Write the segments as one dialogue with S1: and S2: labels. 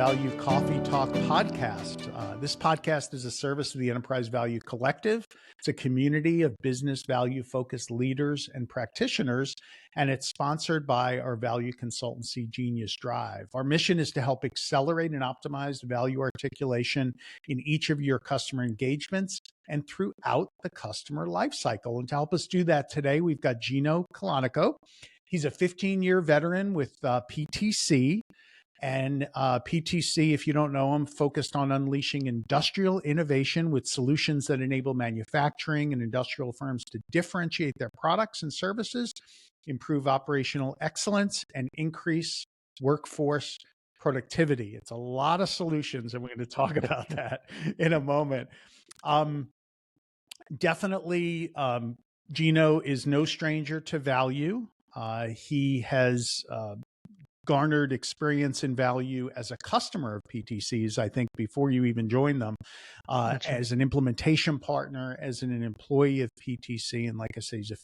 S1: Value Coffee Talk podcast. This podcast is a service of the Enterprise Value Collective. It's a community of business value-focused leaders and practitioners, and it's sponsored by our value consultancy, Genius Drive. Our mission is to help accelerate and optimize value articulation in each of your customer engagements and throughout the customer lifecycle. And to help us do that today, we've got Gino Colonico. He's a 15-year veteran with PTC. And PTC, if you don't know him, focused on unleashing industrial innovation with solutions that enable manufacturing and industrial firms to differentiate their products and services, improve operational excellence, and increase workforce productivity. It's a lot of solutions, and we're going to talk about that in a moment. Definitely, Gino is no stranger to value. He has garnered experience and value as a customer of PTCs, I think, before you even joined them, as an implementation partner, as an employee of PTC. And like I say, he's a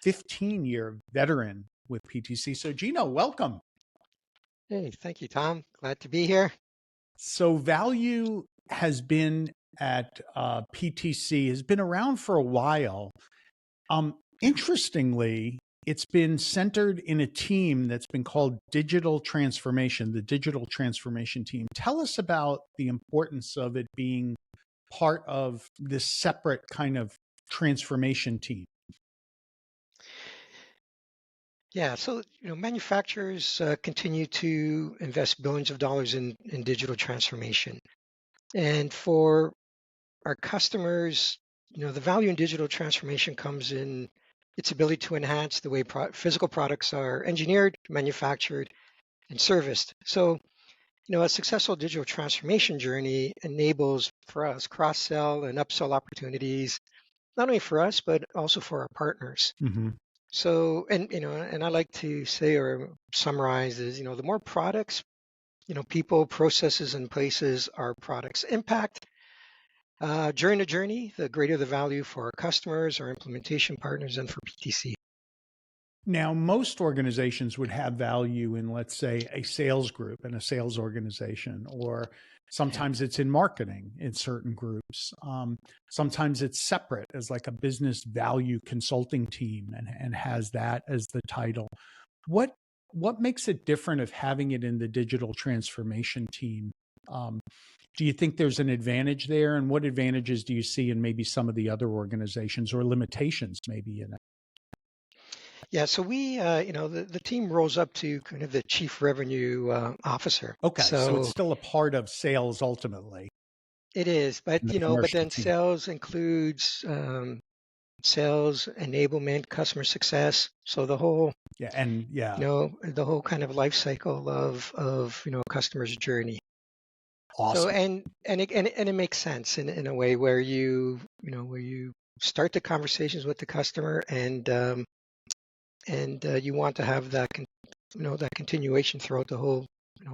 S1: 15-year veteran with PTC. So Gino, welcome.
S2: Hey, thank you, Tom. Glad to be here.
S1: So value has been at PTC, has been around for a while. Interestingly, it's been centered in a team that's been called digital transformation, the digital transformation team. Tell us about the importance of it being part of this separate kind of transformation team.
S2: Yeah, so manufacturers continue to invest billions of dollars in digital transformation. And for our customers, the value in digital transformation comes in its ability to enhance the way physical products are engineered, manufactured, and serviced. So, a successful digital transformation journey enables for us cross-sell and upsell opportunities, not only for us, but also for our partners.
S1: Mm-hmm.
S2: So, and I like to say or summarize is, the more products, people, processes, and places our products impact, during the journey, the greater the value for our customers, our implementation partners, and for PTC.
S1: Now, most organizations would have value in, let's say, a sales group and a sales organization, or sometimes it's in marketing in certain groups. Sometimes it's separate as like a business value consulting team and has that as the title. What makes it different of having it in the digital transformation team? Do you think there's an advantage there? And what advantages do you see in maybe some of the other organizations, or limitations maybe in it?
S2: Yeah, so we, the team rolls up to kind of the chief revenue officer.
S1: Okay, so it's still a part of sales ultimately.
S2: It is, but but then
S1: team.
S2: Sales includes sales enablement, customer success. So the whole the whole kind of life cycle of a customer's journey.
S1: Awesome.
S2: So and it makes sense in a way where you start the conversations with the customer and you want to have that that continuation throughout the whole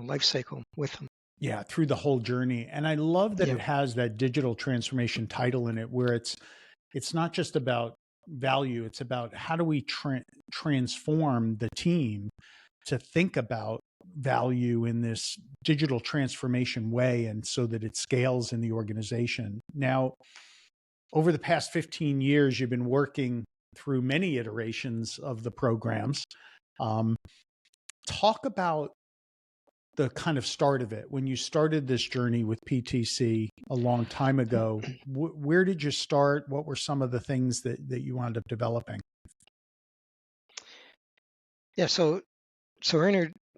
S2: life cycle with them.
S1: Yeah, through the whole journey. And I love that it has that digital transformation title in it, where it's not just about value, it's about how do we transform the team to think about value in this digital transformation way, and so that it scales in the organization. Now, over the past 15 years, you've been working through many iterations of the programs. Talk about the kind of start of it. When you started this journey with PTC a long time ago, where did you start? What were some of the things that you wound up developing?
S2: Yeah, so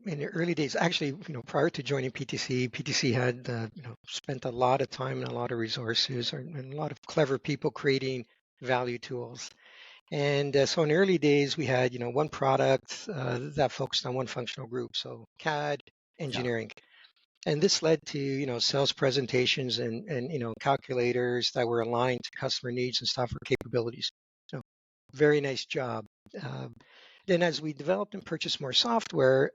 S2: in the early days, actually, prior to joining PTC had spent a lot of time and a lot of resources and a lot of clever people creating value tools. And so in the early days, we had one product that focused on one functional group, so CAD, engineering. And this led to sales presentations and calculators that were aligned to customer needs and software capabilities. So very nice job. Then as we developed and purchased more software,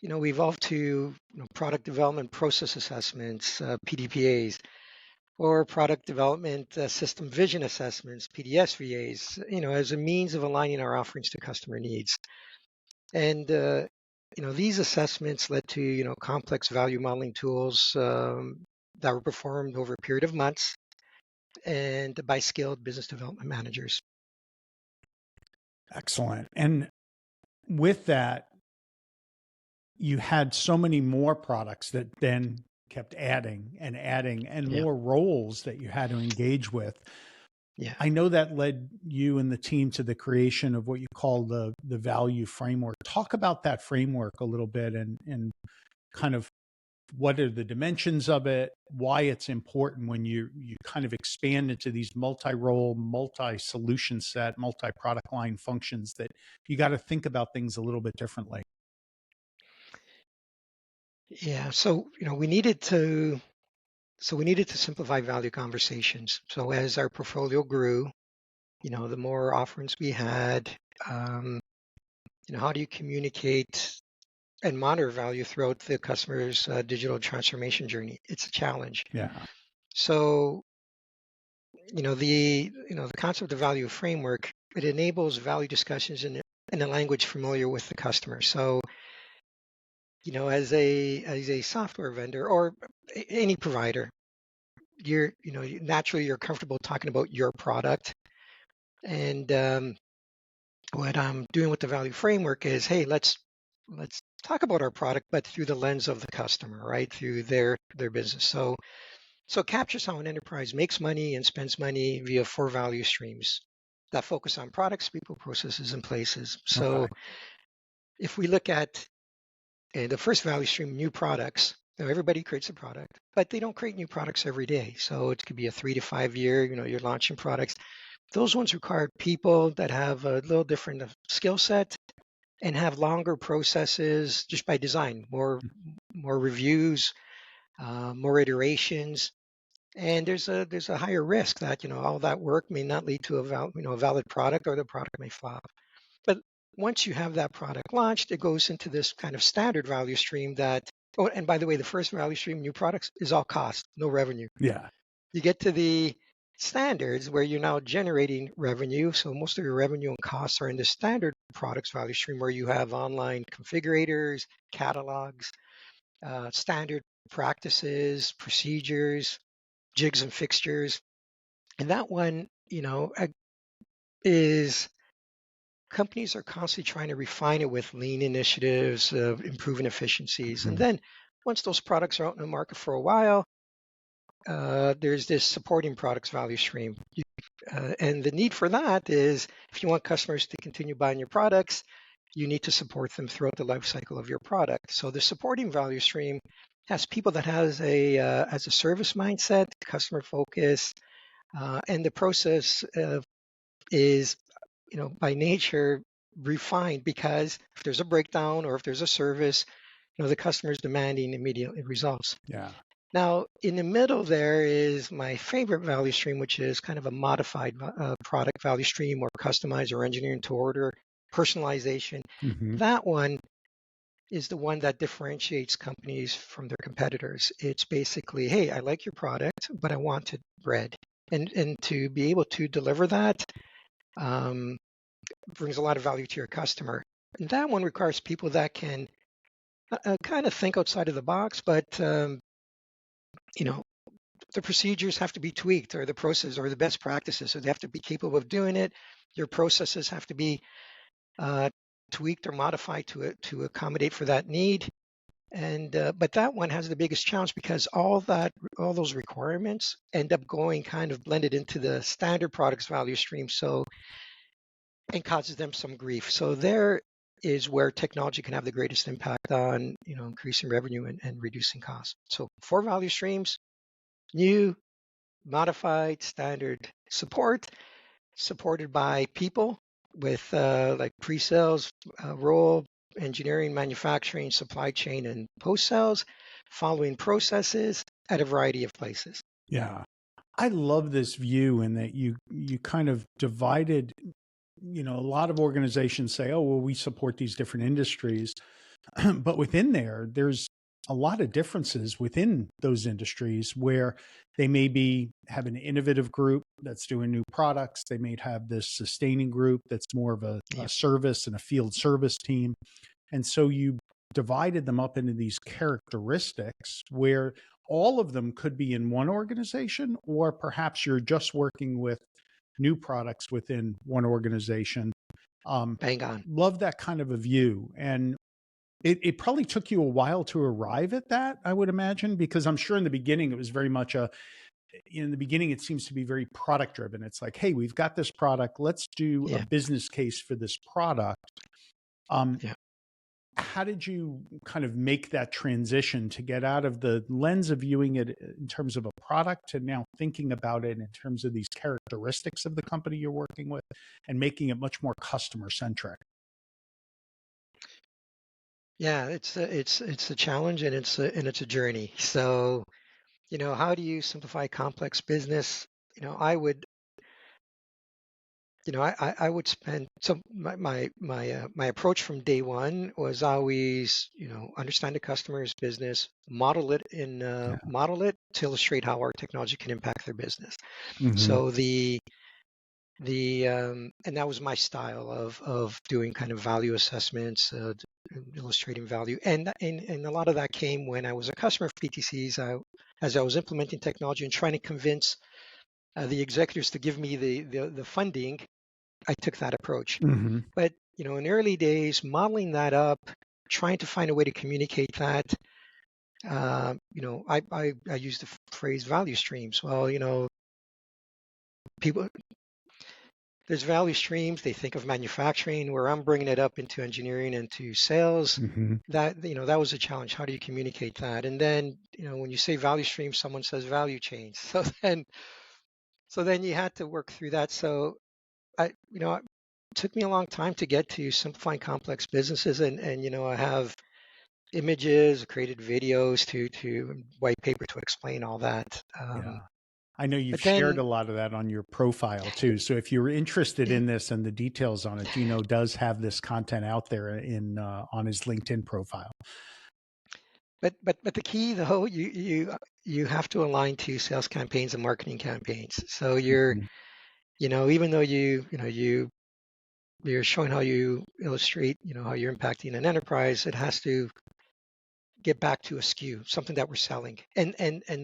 S2: we evolved to product development process assessments, PDPAs, or product development system vision assessments, PDSVAs, as a means of aligning our offerings to customer needs. And these assessments led to complex value modeling tools that were performed over a period of months and by skilled business development managers.
S1: Excellent. And with that, you had so many more products that then kept adding and adding and
S2: Yeah.
S1: more roles that you had to engage with.
S2: Yeah.
S1: I know that led you and the team to the creation of what you call the value framework. Talk about that framework a little bit and kind of what are the dimensions of it, why it's important when you kind of expand into these multi-role, multi-solution set, multi-product line functions that you got to think about things a little bit differently.
S2: Yeah. So, we needed to simplify value conversations. So as our portfolio grew, the more offerings we had, how do you communicate and monitor value throughout the customer's digital transformation journey? It's a challenge.
S1: Yeah.
S2: So, the concept of value framework, it enables value discussions in a language familiar with the customer. So, as a software vendor or any provider, naturally you're comfortable talking about your product. And what I'm doing with the value framework is, hey, let's talk about our product, but through the lens of the customer, right? Through their business. So it captures how an enterprise makes money and spends money via 4 value streams that focus on products, people, processes, and places. So
S1: Okay.
S2: if we look at the first value stream, new products. Now everybody creates a product, but they don't create new products every day. So it could be a 3 to 5 year, you're launching products. Those ones require people that have a little different skill set and have longer processes just by design, more reviews, more iterations. And there's a higher risk that all that work may not lead to a valid product, or the product may flop. But once you have that product launched, it goes into this kind of standard value stream that, oh, and by the way, the first value stream, new products, is all cost, no revenue.
S1: Yeah.
S2: You get to the standards where you're now generating revenue. So most of your revenue and costs are in the standard products value stream, where you have online configurators, catalogs, standard practices, procedures, jigs and fixtures. And that one, is companies are constantly trying to refine it with lean initiatives, improving efficiencies. And
S1: Mhm.
S2: then once those products are out in the market for a while, there's this supporting products value stream. And the need for that is, if you want customers to continue buying your products, you need to support them throughout the life cycle of your product. So the supporting value stream has people that has a service mindset, customer focus, and the process is, by nature refined, because if there's a breakdown or if there's a service, the customer is demanding immediate results.
S1: Yeah.
S2: Now, in the middle there is my favorite value stream, which is kind of a modified product value stream, or customized or engineering to order, personalization.
S1: Mhm.
S2: That one is the one that differentiates companies from their competitors. It's basically, hey, I like your product, but I want it read. And to be able to deliver that brings a lot of value to your customer. And that one requires people that can kind of think outside of the box, but you know, the procedures have to be tweaked, or the process, or the best practices. So they have to be capable of doing it. Your processes have to be tweaked or modified to accommodate for that need. And but that one has the biggest challenge, because all those requirements end up going kind of blended into the standard products value stream. So, and causes them some grief. So there is where technology can have the greatest impact on increasing revenue and reducing costs. So 4 value streams: new, modified, standard, support, supported by people with like pre-sales role, engineering, manufacturing, supply chain, and post-sales, following processes at a variety of places.
S1: Yeah. I love this view in that you kind of divided, a lot of organizations say, oh, well, we support these different industries. But within there's a lot of differences within those industries where they maybe have an innovative group that's doing new products. They may have this sustaining group that's more of a
S2: Yep.
S1: service and a field service team. And so you divided them up into these characteristics where all of them could be in one organization, or perhaps you're just working with new products within one organization. Um,
S2: Bang on.
S1: love that kind of a view. And it probably took you a while to arrive at that, I would imagine, because I'm sure in the beginning it was very much in the beginning, it seems to be very product driven. It's like, hey, we've got this product. Let's do a
S2: Yeah.
S1: business case for this product. Um,
S2: Yeah.
S1: how did you kind of make that transition to get out of the lens of viewing it in terms of a product to now thinking about it in terms of these characteristics of the company you're working with and making it much more customer centric?
S2: Yeah, it's a challenge, and it's a journey. So, how do you simplify complex business? I would, I would spend, so my approach from day one was always, understand the customer's business,
S1: Yeah.
S2: model it to illustrate how our technology can impact their business.
S1: Hmm.
S2: So and that was my style of doing kind of value assessments, illustrating value, and a lot of that came when I was a customer of PTC's. As I was implementing technology and trying to convince the executives to give me the funding, I took that approach.
S1: Hmm.
S2: But in early days, modeling that up, trying to find a way to communicate that, I use the phrase value streams. Well, people, there's value streams. They think of manufacturing, where I'm bringing it up into engineering and to sales.
S1: Hmm.
S2: That was a challenge. How do you communicate that? And then, when you say value stream, someone says value chains. So then you had to work through that. So it took me a long time to get to simplifying complex businesses, and I have images, created videos to white paper to explain all that.
S1: Yeah. I know you've
S2: But
S1: shared
S2: then,
S1: a lot of that on your profile too. So if you're interested in this and the details on it, Gino does have this content out there on his LinkedIn profile.
S2: but the key though, you have to align to sales campaigns and marketing campaigns. So
S1: Mhm.
S2: even though you're showing how you illustrate, how you're impacting an enterprise, it has to get back to a SKU, something that we're selling. And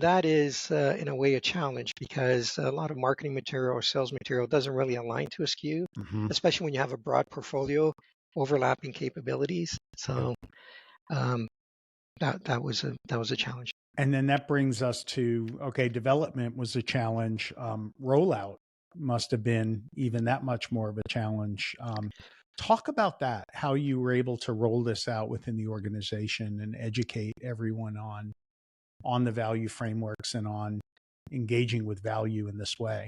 S2: that is in a way a challenge, because a lot of marketing material or sales material doesn't really align to a SKU,
S1: Mhm.
S2: especially when you have a broad portfolio, overlapping capabilities.
S1: Yeah.
S2: So um, that was a challenge.
S1: And then that brings us to, okay, development was a challenge. Rollout must have been even that much more of a challenge. Talk about that, how you were able to roll this out within the organization and educate everyone on the value frameworks and on engaging with value in this way.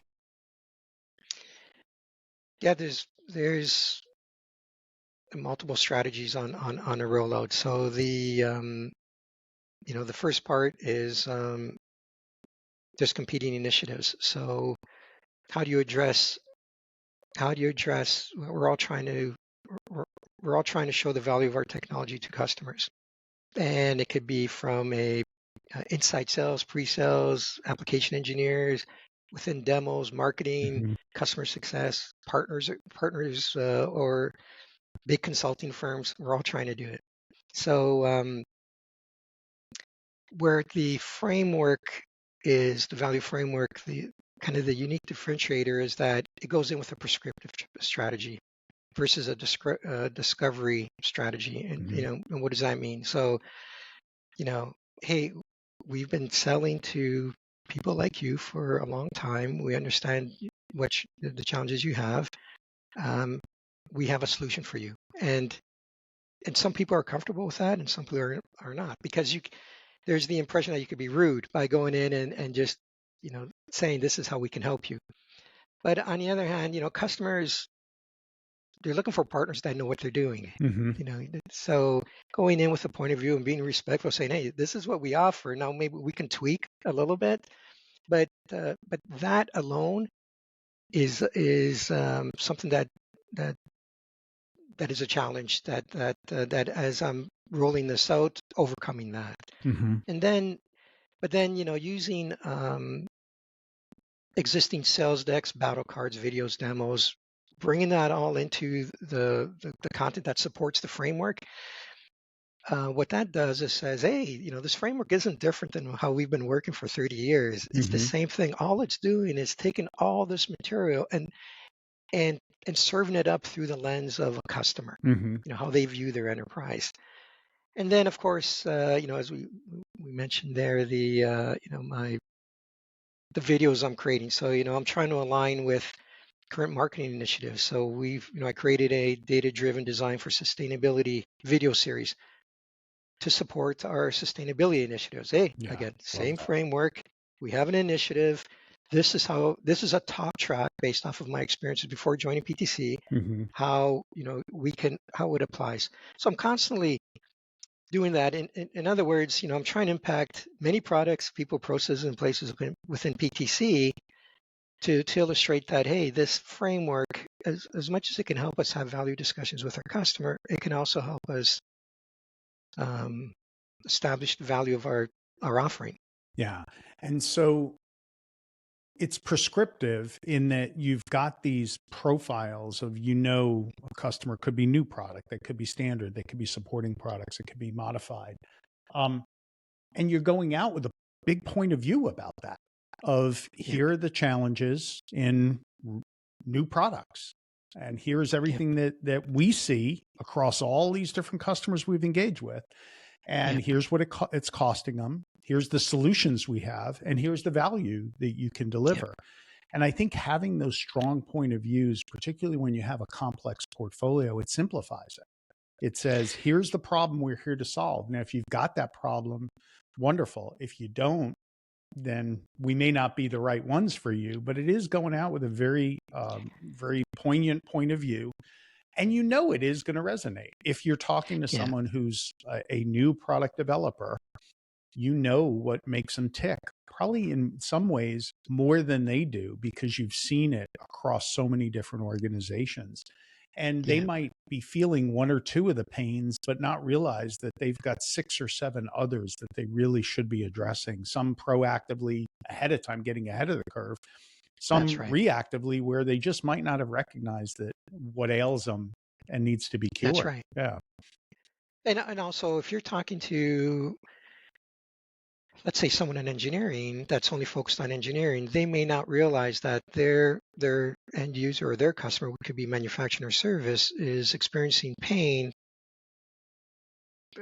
S2: Yeah, there's multiple strategies on a rollout. So the first part is there's competing initiatives. So how do you address we're all trying to we're all trying to show the value of our technology to customers, and it could be from a inside sales, pre-sales, application engineers, within demos, marketing,
S1: Mhm.
S2: customer success, partners, or big consulting firms. We're all trying to do it. So where the framework is the value framework, the kind of the unique differentiator is that it goes in with a prescriptive strategy versus a discovery strategy. And
S1: Mhm.
S2: and what does that mean? So, hey, we've been selling to people like you for a long time. We understand the challenges you have. Um, we have a solution for you. And some people are comfortable with that, and some people are not, because there's the impression that you could be rude by going in and just saying this is how we can help you. But on the other hand, customers, they're looking for partners that know what they're doing.
S1: Mhm.
S2: So going in with a point of view and being respectful, saying, "Hey, this is what we offer. Now maybe we can tweak a little bit," but that alone is something that that is a challenge that as I'm rolling this out, overcoming that.
S1: Mhm.
S2: And then, but then using existing sales decks, battle cards, videos, demos, bringing that all into the content that supports the framework. what that does is says, hey, this framework isn't different than how we've been working for 30 years. It's the
S1: Mm-hmm.
S2: same thing. All it's doing is taking all this material and and serving it up through the lens of a customer,
S1: Mm-hmm.
S2: how they view their enterprise. And then, of course, as we mentioned there, the videos I'm creating. So, I'm trying to align with current marketing initiatives. So I created a data-driven design for sustainability video series to support our sustainability initiatives. Hey,
S1: Yeah.
S2: again,
S1: Love
S2: same
S1: that.
S2: framework. We have an initiative. This is a talk track based off of my experiences before joining PTC,
S1: Mm-hmm.
S2: how, how it applies. So I'm constantly doing that. In other words, I'm trying to impact many products, people, processes, and places within PTC to illustrate that, hey, this framework, as much as it can help us have value discussions with our customer, it can also help us um, establish the value of our offering.
S1: Yeah. And so it's prescriptive in that you've got these profiles of, a customer could be new product, that could be standard, they could be supporting products, it could be modified. Um, and you're going out with a big point of view about that of
S2: Yep,
S1: here are the challenges in new products. And here's
S2: yep,
S1: everything that we see across all these different customers we've engaged with. And
S2: yep,
S1: here's what it's costing them. Here's the solutions we have, and here's the value that you can
S2: yep,
S1: deliver. And I think having those strong point of views, particularly when you have a complex portfolio, it simplifies it. It says, here's the problem we're here to solve. Now, if you've got that problem, wonderful. If you don't, then we may not be the right ones for you. But it is going out with a very poignant point of view. And it is going to resonate. If you're talking to
S2: yeah,
S1: someone who's a new product developer, what makes them tick, probably in some ways more than they do, because you've seen it across so many different organizations. And they
S2: yeah.
S1: might be feeling one or two of the pains, but not realize that they've got six or seven others that they really should be addressing. Some proactively ahead of time, getting ahead of the curve,
S2: That's
S1: some
S2: right.
S1: reactively where they just might not have recognized that what ails them and needs to be
S2: That's
S1: cured.
S2: right.
S1: Yeah.
S2: And also, if you're talking to, let's say, someone in engineering that's only focused on engineering, they may not realize that their end user or their customer, which could be manufacturing or service, is experiencing pain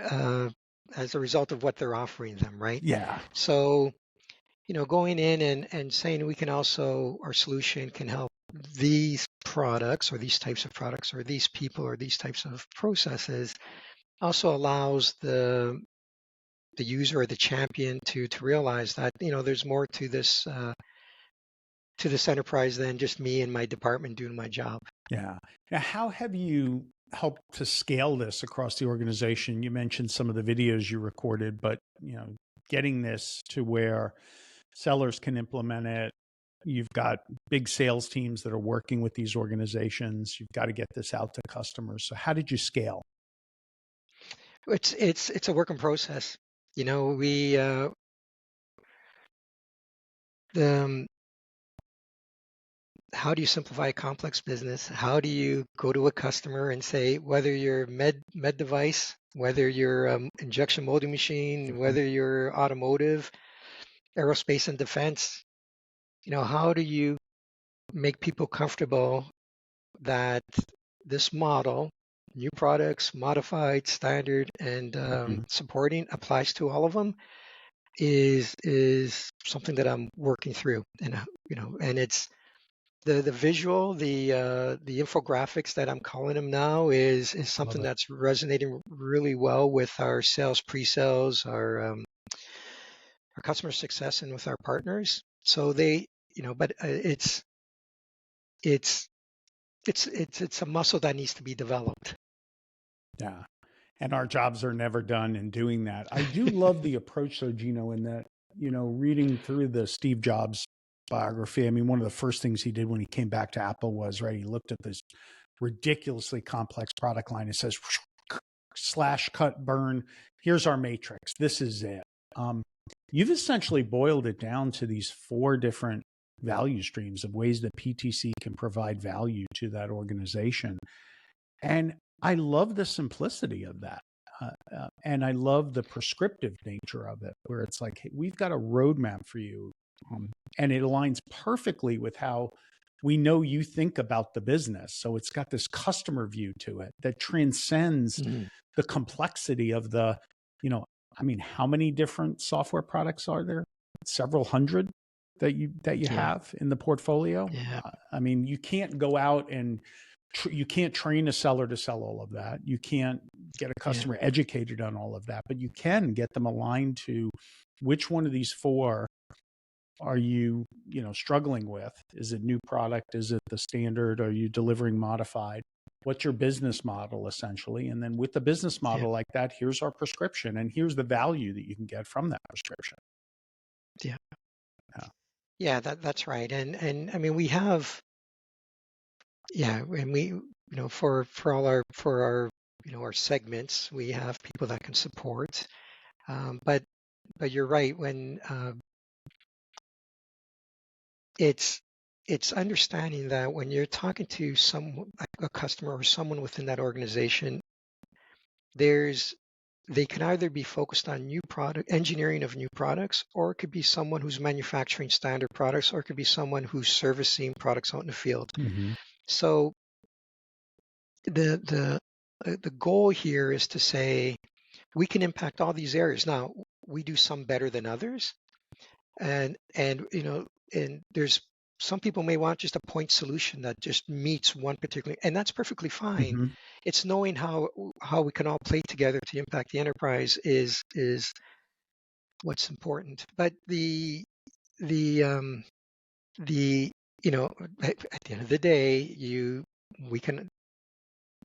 S2: uh, as a result of what they're offering them, right?
S1: Yeah.
S2: So, going in and saying we can also, our solution can help these products or these types of products or these people or these types of processes also allows the user or the champion to realize that there's more to this enterprise than just me and my department doing my job.
S1: Yeah. Now, how have you helped to scale this across the organization? You mentioned some of the videos you recorded, but getting this to where sellers can implement it. You've got big sales teams that are working with these organizations. You've got to get this out to customers. So how did you scale?
S2: It's a work in process. We the how do you simplify a complex business? How do you go to a customer and say, whether you're med device, whether you're injection molding machine,
S1: Mhm.
S2: whether you're automotive, aerospace and defense, how do you make people comfortable that this model, new products, modified, standard, and
S1: Mhm.
S2: supporting applies to all of them is something that I'm working through, and and it's the visual, the infographics that I'm calling them now is
S1: Love
S2: something
S1: it.
S2: that's resonating really well with our sales, pre-sales, our customer success, and with our partners. So they, but it's it's a muscle that needs to be developed.
S1: Yeah. And our jobs are never done in doing that. I do love the approach though, Gino, in that, reading through the Steve Jobs biography. I mean, one of the first things he did when he came back to Apple was, right, he looked at this ridiculously complex product line. It says slash cut burn. Here's our matrix. This is it. Um, you've essentially boiled it down to these four different value streams of ways that PTC can provide value to that organization. And I love the simplicity of that. And I love the prescriptive nature of it, where it's like, hey, we've got a roadmap for you. And it aligns perfectly with how we know you think about the business. So it's got this customer view to it that transcends the complexity of I mean, how many different software products are there? Several hundred that you have in the portfolio.
S2: Yeah.
S1: I mean, you can't go out and you can't train a seller to sell all of that. You can't get a customer educated on all of that, but you can get them aligned to which one of these four are you struggling with? Is it new product? Is it the standard? Are you delivering modified? What's your business model essentially? And then with the business model like that, here's our prescription and here's the value that you can get from that prescription.
S2: Yeah. Yeah, that's right. And I mean, we have, and we, for our our segments, we have people that can support. But you're right, when it's understanding that when you're talking to a customer or someone within that organization, they can either be focused on engineering of new products, or it could be someone who's manufacturing standard products, or it could be someone who's servicing products out in the field. So the goal here is to say we can impact all these areas. Now, we do some better than others, and there's some people may want just a point solution that just meets one particular, and that's perfectly fine. It's knowing how we can all play together to impact the enterprise is what's important. But at the end of the day,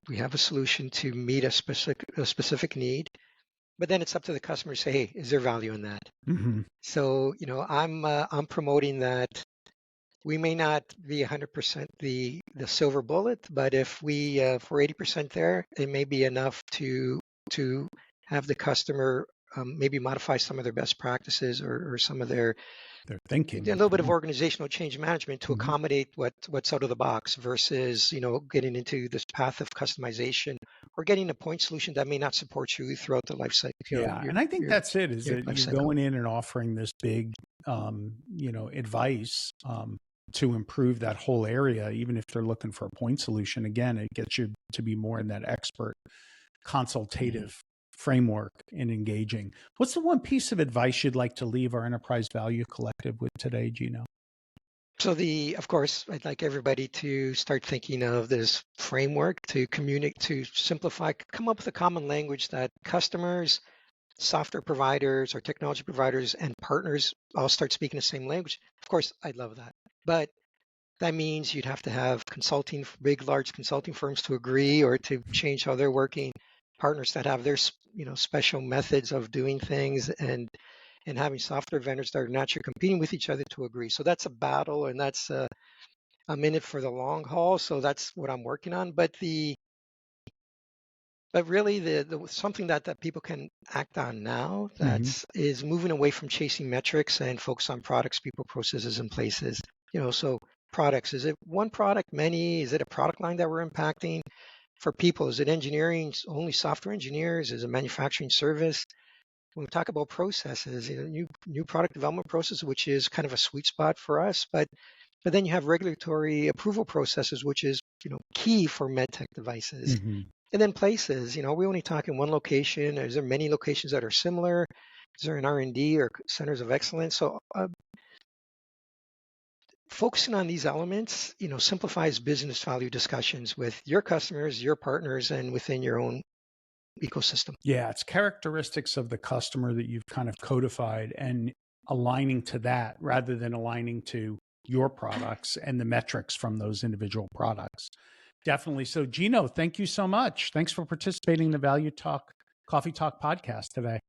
S2: we have a solution to meet a specific need, but then it's up to the customer to say, hey, is there value in that? So I'm promoting that. We may not be 100% the silver bullet, but if we're 80% there, it may be enough to have the customer maybe modify some of their best practices or some of their
S1: thinking,
S2: a little bit of organizational change management to accommodate what's out of the box versus getting into this path of customization or getting a point solution that may not support you throughout the life cycle.
S1: And I think that's it. Is that you're going in and offering this big, advice to improve that whole area, even if they're looking for a point solution. Again, it gets you to be more in that expert consultative framework in engaging. What's the one piece of advice you'd like to leave our Enterprise Value Collective with today, Gino?
S2: So of course, I'd like everybody to start thinking of this framework to communicate, to simplify, come up with a common language that customers, software providers or technology providers and partners all start speaking the same language. Of course, I'd love that. But that means you'd have to have large consulting firms to agree or to change how they're working, partners that have their special methods of doing things, and having software vendors that are naturally competing with each other to agree. So that's a battle, and that's I'm in it for the long haul. So that's what I'm working on. But really, the something that people can act on now is moving away from chasing metrics and focus on products, people, processes, and places. So products, is it one product, many? Is it a product line that we're impacting? For people, is it engineering, only software engineers? Is it manufacturing service? When we talk about processes, new product development process, which is kind of a sweet spot for us, but then you have regulatory approval processes, which is key for medtech devices. And then places, we only talk in one location. Is there many locations that are similar? Is there an R&D or centers of excellence? So focusing on these elements, simplifies business value discussions with your customers, your partners, and within your own ecosystem.
S1: Yeah, it's characteristics of the customer that you've kind of codified and aligning to that rather than aligning to your products and the metrics from those individual products. Definitely. So Gino, thank you so much. Thanks for participating in the Value Talk Coffee Talk podcast today.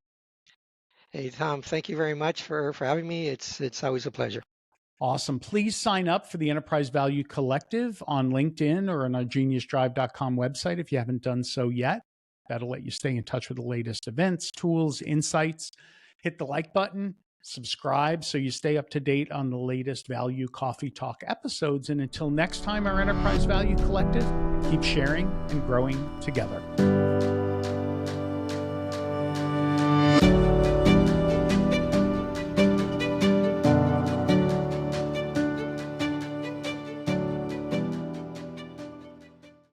S2: Hey, Tom, thank you very much for having me. It's always a pleasure.
S1: Awesome. Please sign up for the Enterprise Value Collective on LinkedIn or on our geniusdrive.com website if you haven't done so yet. That'll let you stay in touch with the latest events, tools, insights. Hit the like button, subscribe so you stay up to date on the latest Value Coffee Talk episodes. And until next time, our Enterprise Value Collective, keep sharing and growing together.